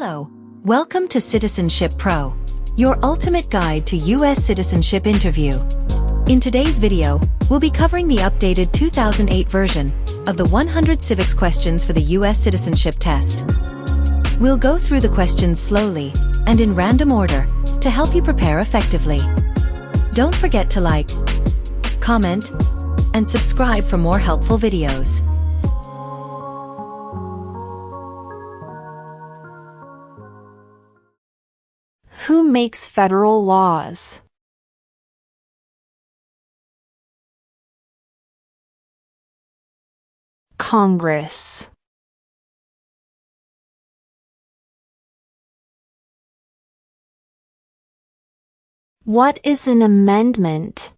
Hello. Welcome to Citizenship Pro, your ultimate guide to U.S. citizenship interview. In today's video, we'll be covering the updated 2008 version of the 100 civics questions for the U.S. Citizenship Test. We'll go through the questions slowly and in random order to help you prepare effectively. Don't forget to like, comment, and subscribe for more helpful videos. Who makes federal laws? Congress. What is an amendment?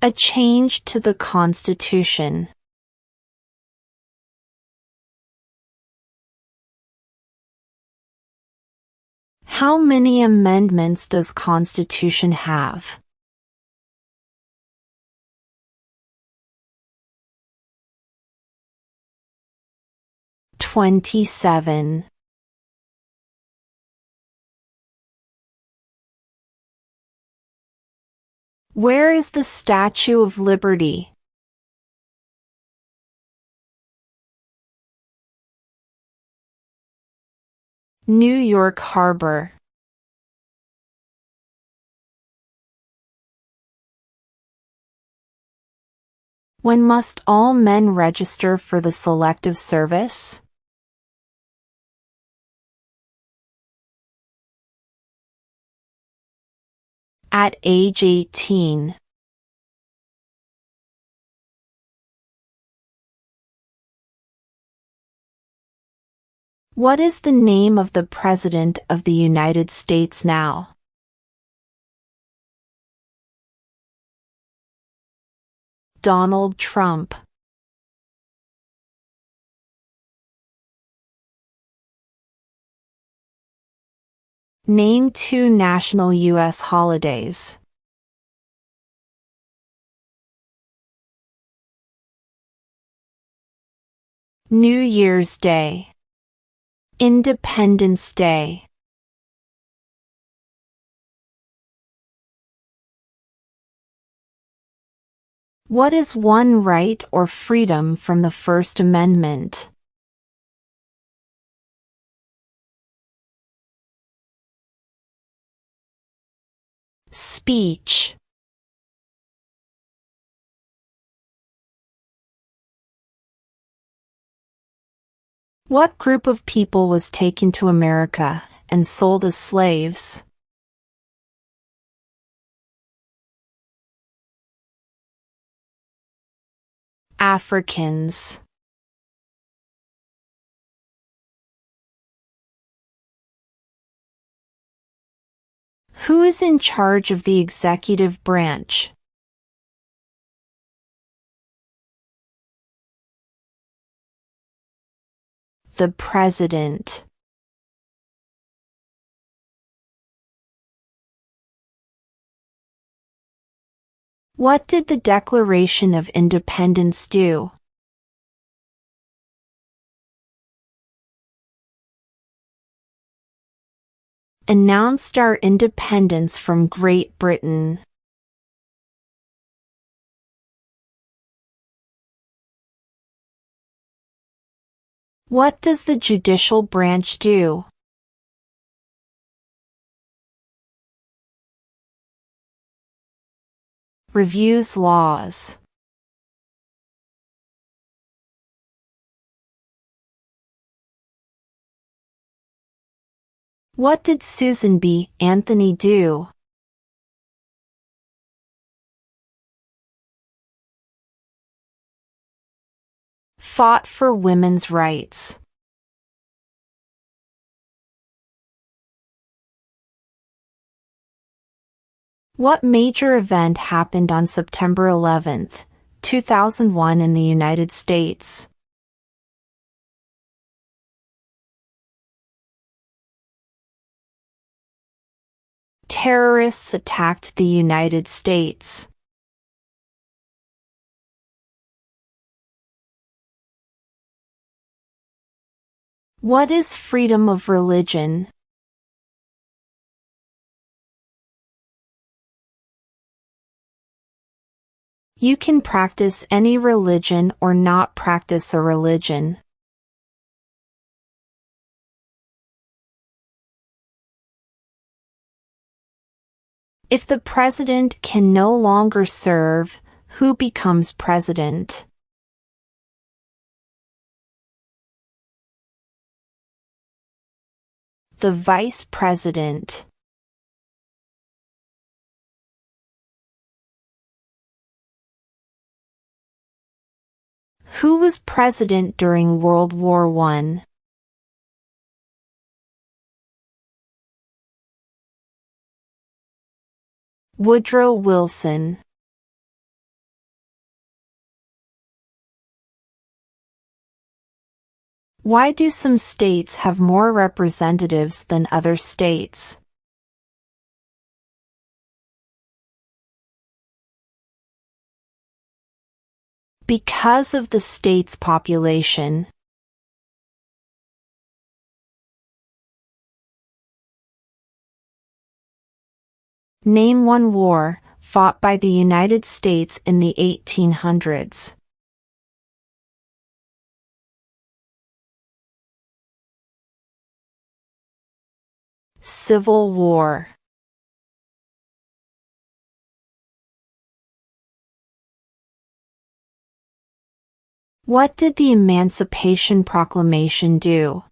A change to the Constitution. How many amendments does Constitution have? "27". Where is the Statue of Liberty? New York Harbor. When must all men register for the Selective Service? At age 18. What is the name of the President of the United States now? Donald Trump. Name 2 national U.S. holidays. New Year's Day. Independence Day. What is one right or freedom from the First Amendment? Speech. What group of people was taken to America and sold as slaves? Africans. Who is in charge of the executive branch? The President. What did the Declaration of Independence do? Announced our independence from Great Britain. What does the judicial branch do? Reviews laws. What did Susan B. Anthony do? Fought for women's rights. What major event happened on September 11, 2001 in the United States? Terrorists attacked the United States. What is freedom of religion? You can practice any religion or not practice a religion. If the president can no longer serve, who becomes president? The vice president. Who was president during World War I? Woodrow Wilson. Why do some states have more representatives than other states? Because of the state's population. Name one war fought by the United States in the 1800s. Civil War. What did the Emancipation Proclamation do?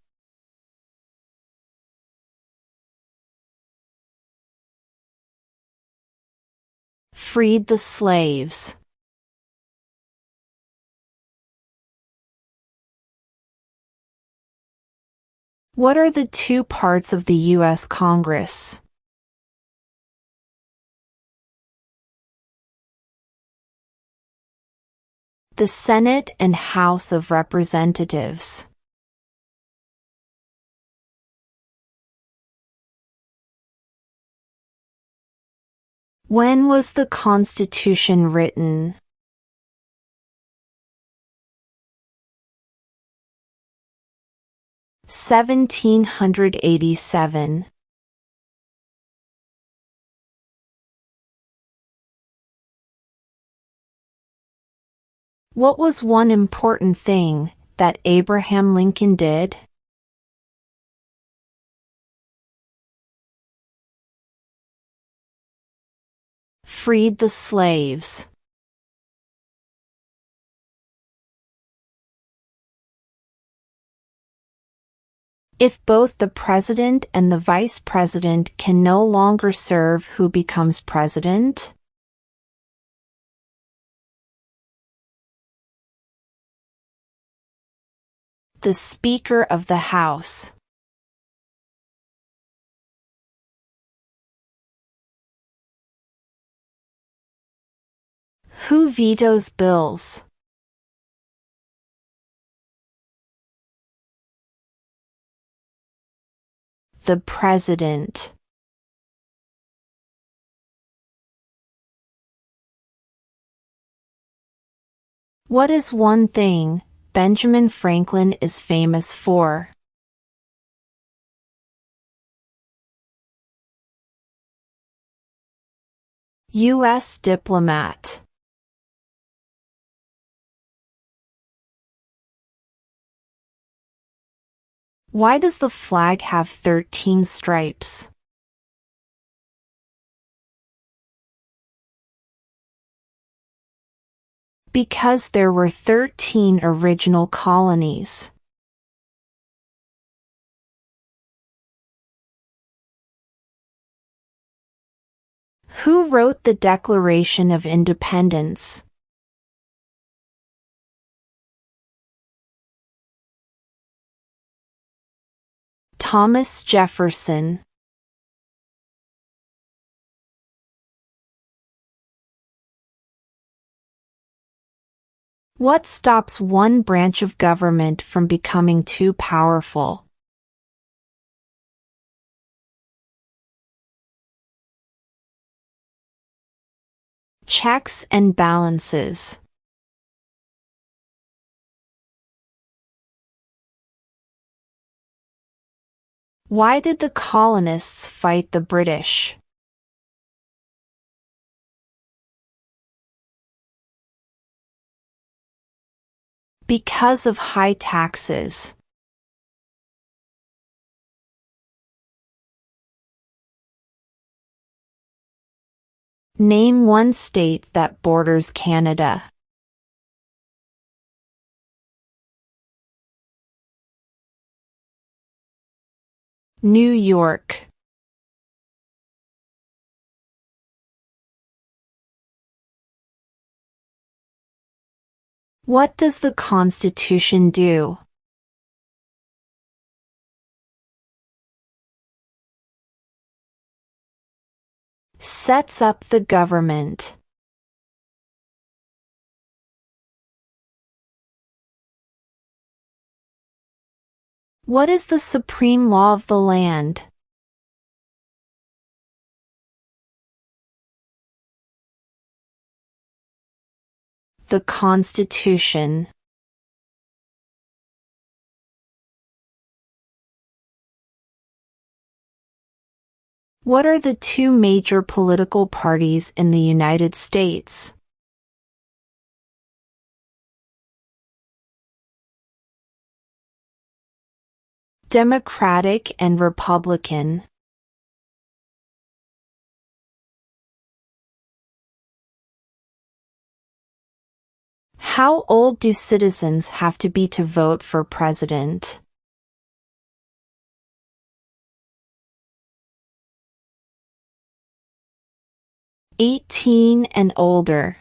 Freed the slaves. What are the two parts of the U.S. Congress? The Senate and House of Representatives. When was the Constitution written? (1787). What was one important thing that Abraham Lincoln did? Freed the slaves. If both the president and the vice president can no longer serve, who becomes president? The Speaker of the House. Who vetoes bills? The President. What is one thing Benjamin Franklin is famous for? U.S. diplomat. Why does the flag have 13 stripes? Because there were 13 original colonies. Who wrote the Declaration of Independence? Thomas Jefferson. What stops one branch of government from becoming too powerful? Checks and balances. Why did the colonists fight the British? Because of high taxes. Name one state that borders Canada. New York. What does the Constitution do? Sets up the government. What is the supreme law of the land? The Constitution. What are the two major political parties in the United States? Democratic and Republican. How old do citizens have to be to vote for president? "18 and older."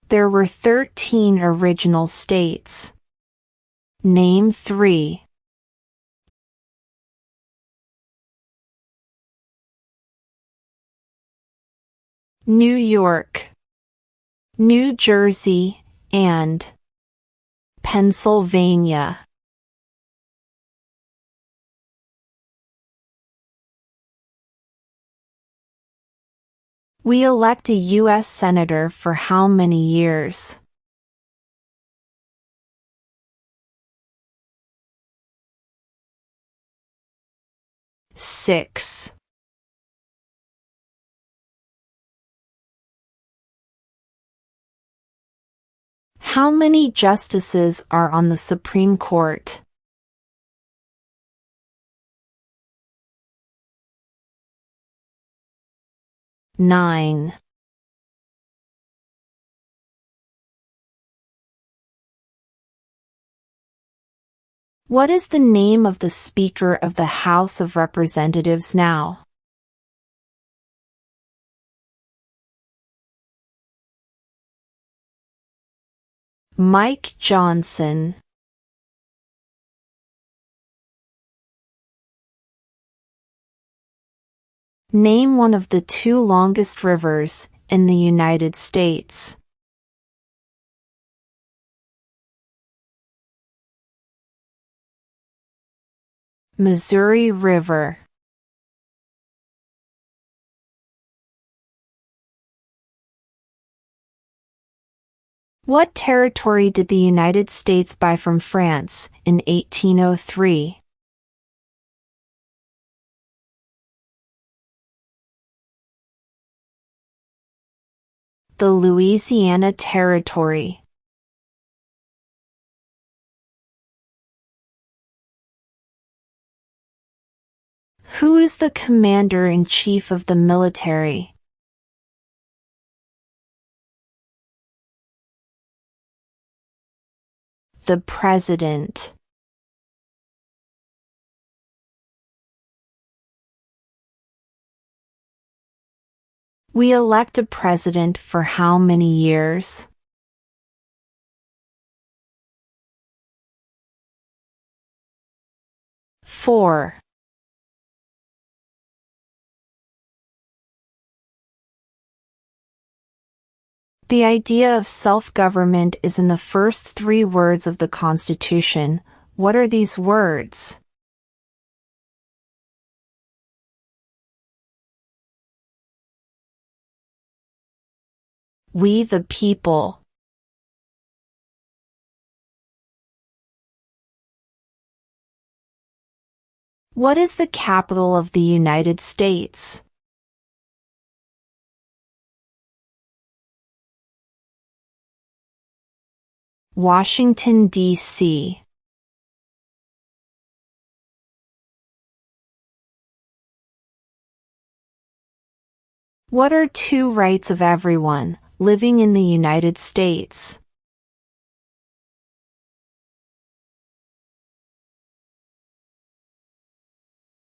There were 13 original states. Name 3. New York, New Jersey, and Pennsylvania. We elect a U.S. Senator for how many years? Six. How many justices are on the Supreme Court? 9. What is the name of the Speaker of the House of Representatives now? Mike Johnson. Name one of the 2 longest rivers in the United States. Missouri River. What territory did the United States buy from France in 1803? The Louisiana Territory. Who is the Commander-in-Chief of the military? The President. We elect a president for how many years? 4. The idea of self-government is in the first 3 words of the Constitution. What are these words? We the people. What is the capital of the United States? Washington, D.C. What are two rights of everyone living in the United States?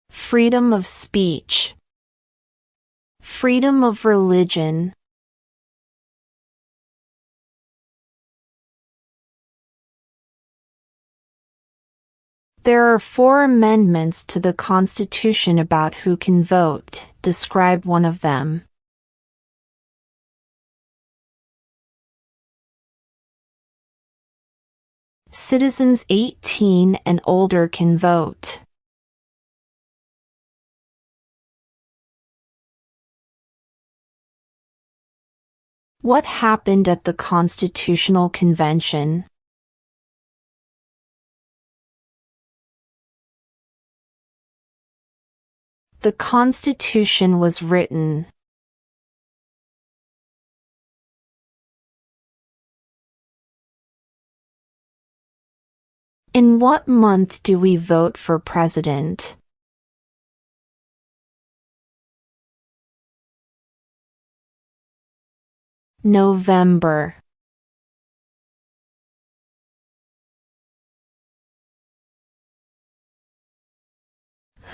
Freedom of speech. Freedom of religion. There are 4 amendments to the Constitution about who can vote. Describe one of them. Citizens 18 and older can vote. What happened at the Constitutional Convention? The Constitution was written. In what month do we vote for president? November.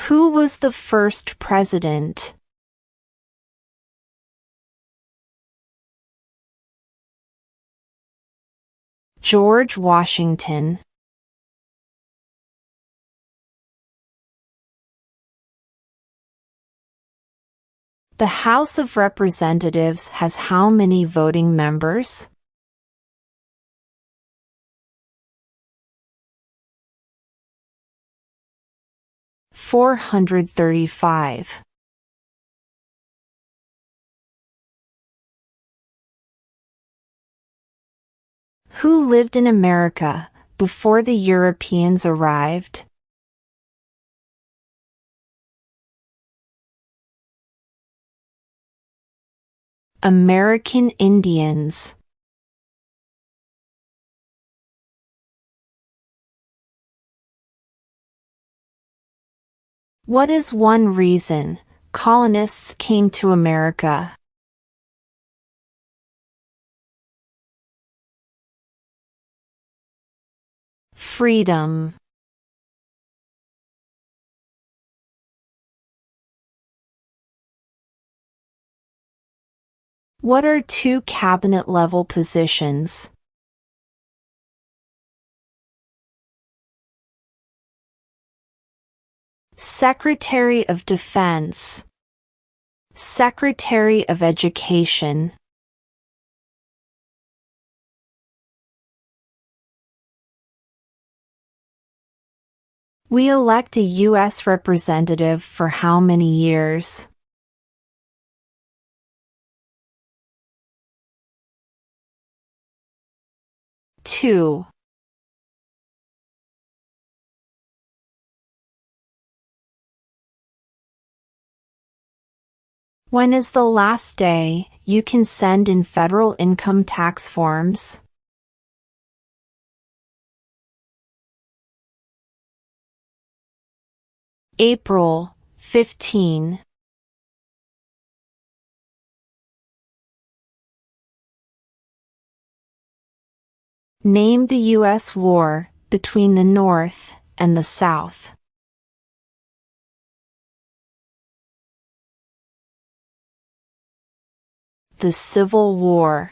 Who was the first president? George Washington. The House of Representatives has how many voting members? $435. Who lived in America before the Europeans arrived? American Indians. What is one reason colonists came to America? Freedom. What are 2 cabinet-level positions? Secretary of Defense. Secretary of Education. We elect a U.S. representative for how many years? 2. When is the last day you can send in federal income tax forms? April 15. Name the U.S. war between the North and the South. The Civil War.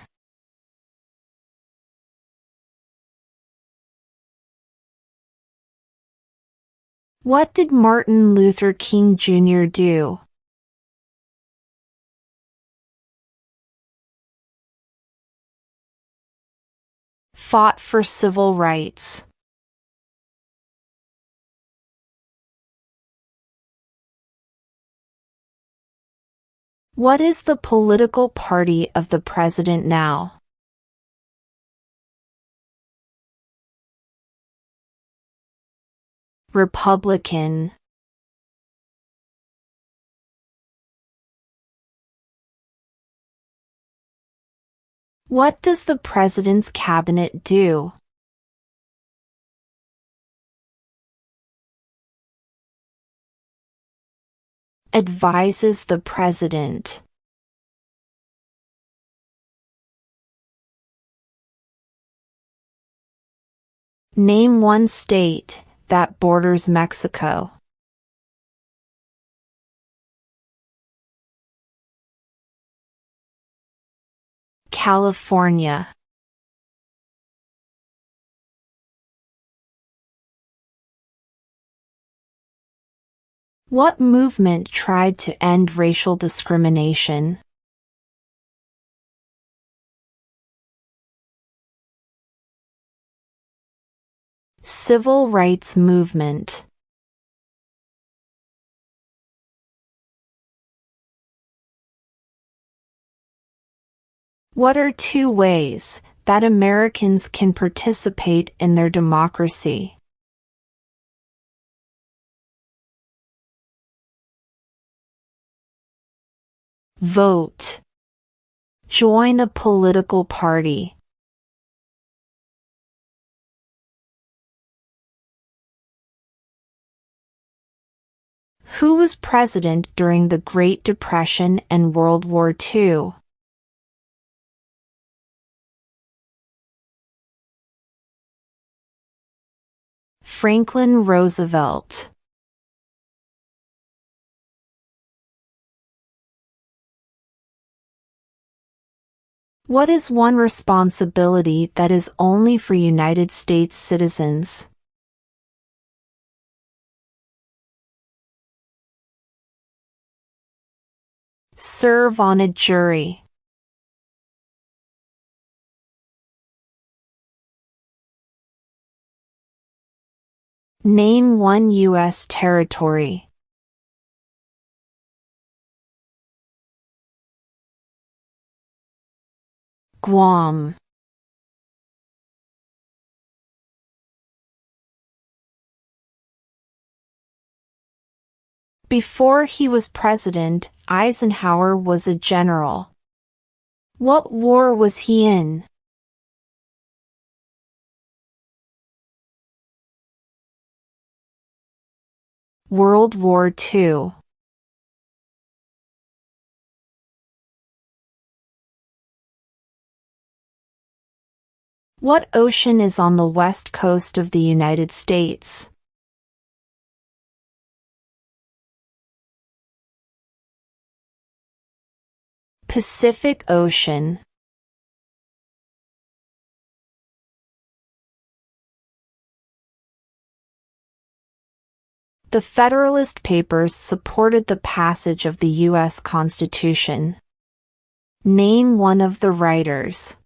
What did Martin Luther King Jr. do? Fought for civil rights. What is the political party of the president now? Republican. What does the President's Cabinet do? Advises the President. Name one state that borders Mexico. California. What movement tried to end racial discrimination? Civil rights movement. What are two ways that Americans can participate in their democracy? Vote. Join a political party. Who was president during the Great Depression and World War II? Franklin Roosevelt. What is one responsibility that is only for United States citizens? Serve on a jury. Name one U.S. territory. Guam. Before he was president, Eisenhower was a general. What war was he in? World War II. What ocean is on the west coast of the United States? Pacific Ocean. The Federalist Papers supported the passage of the U.S. Constitution. Name one of the writers.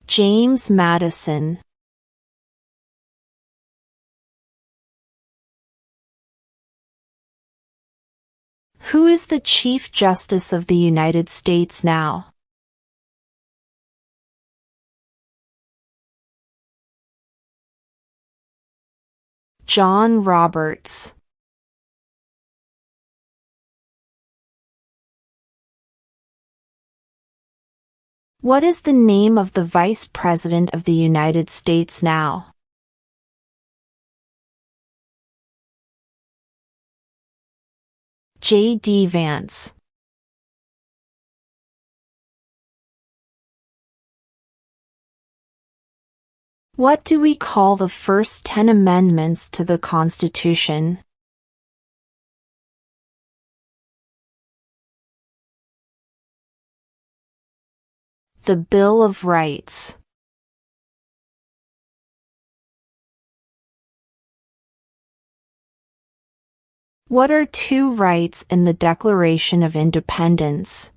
James Madison. Who is the Chief Justice of the United States now? John Roberts. What is the name of the Vice President of the United States now? J.D. Vance. What do we call the first 10 amendments to the Constitution? The Bill of Rights. What are two rights in the Declaration of Independence?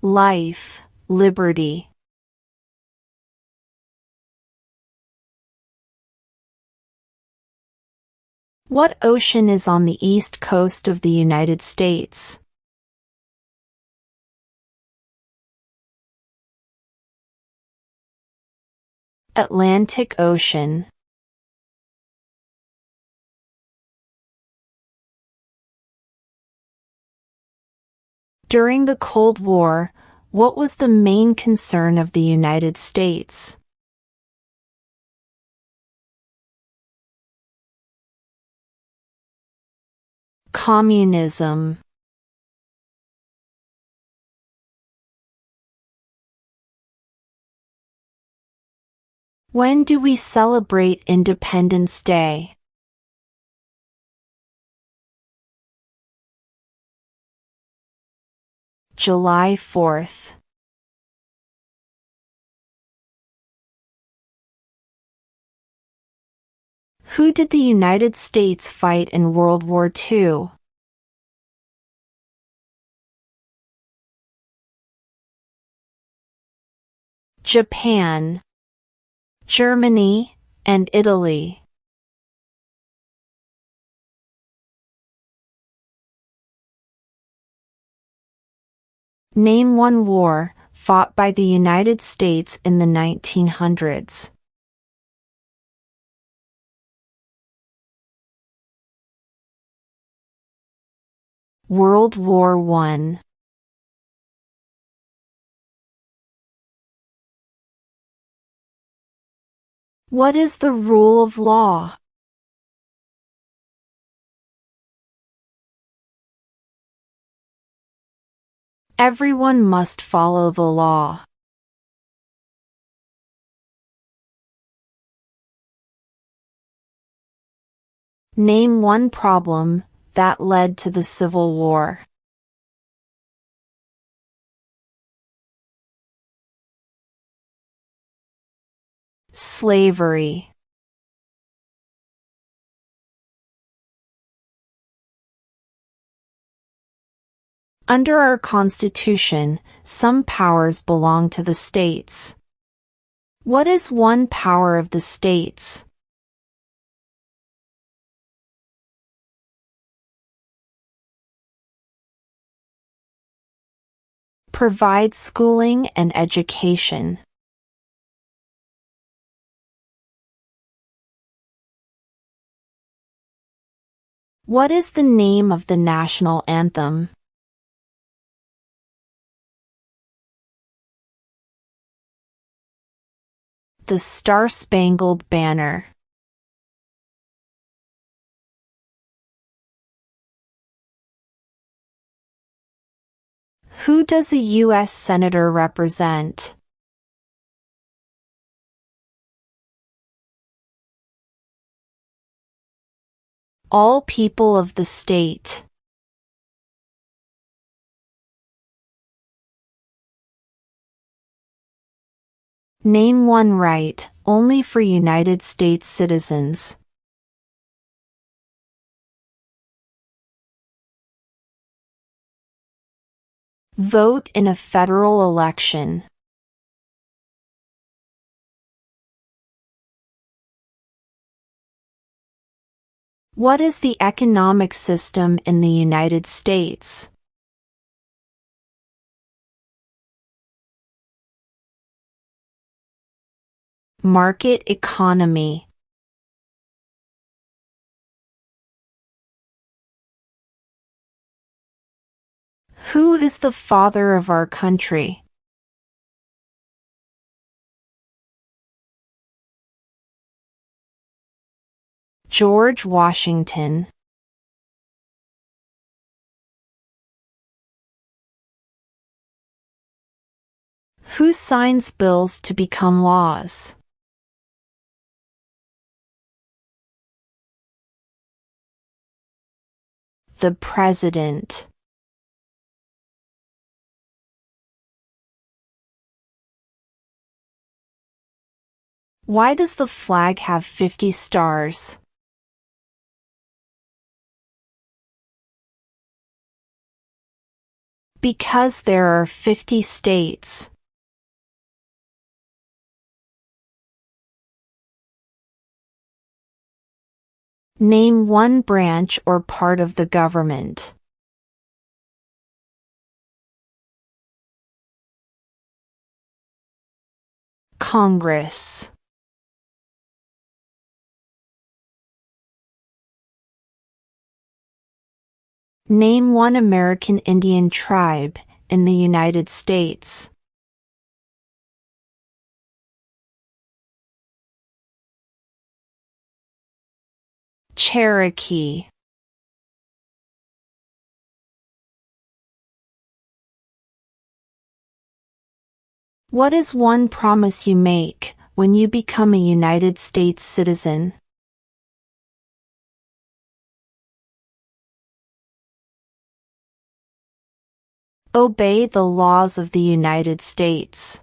Life, liberty. What ocean is on the east coast of the United States? Atlantic Ocean. During the Cold War, what was the main concern of the United States? Communism. When do we celebrate Independence Day? July 4th. Who did the United States fight in World War II? Japan, Germany, and Italy. Name one war fought by the United States in the 1900s. World War I. What is the rule of law? Everyone must follow the law. Name one problem that led to the Civil War. Slavery. Under our Constitution, some powers belong to the states. What is one power of the states? Provide schooling and education. What is the name of the national anthem? The Star-Spangled Banner. Who does a U.S. Senator represent? All people of the state. Name one right only for United States citizens. Vote in a federal election. What is the economic system in the United States? Market economy. Who is the father of our country? George Washington. Who signs bills to become laws? The President. Why does the flag have 50 stars? Because there are 50 states. Name one branch or part of the government. Congress. Name one American Indian tribe in the United States. Cherokee. What is one promise you make when you become a United States citizen? Obey the laws of the United States.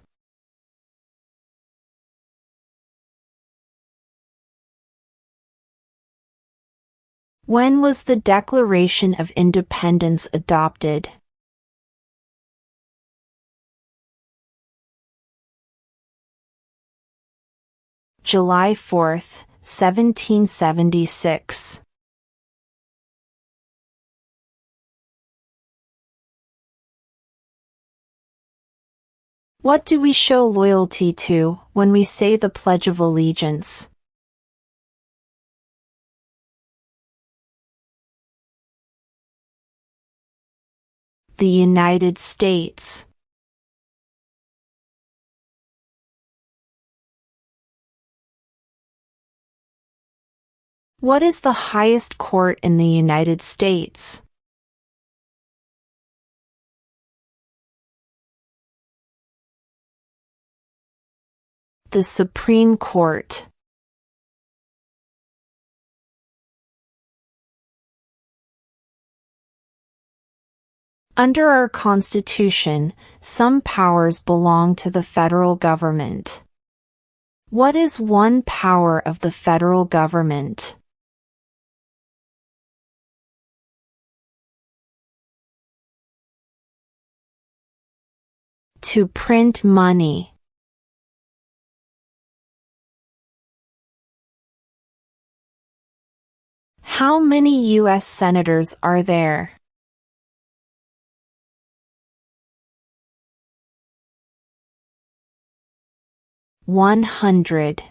When was the Declaration of Independence adopted? July 4, 1776. What do we show loyalty to when we say the Pledge of Allegiance? The United States. What is the highest court in the United States? The Supreme Court. Under our Constitution, some powers belong to the federal government. What is one power of the federal government? To print money. How many U.S. senators are there? 100.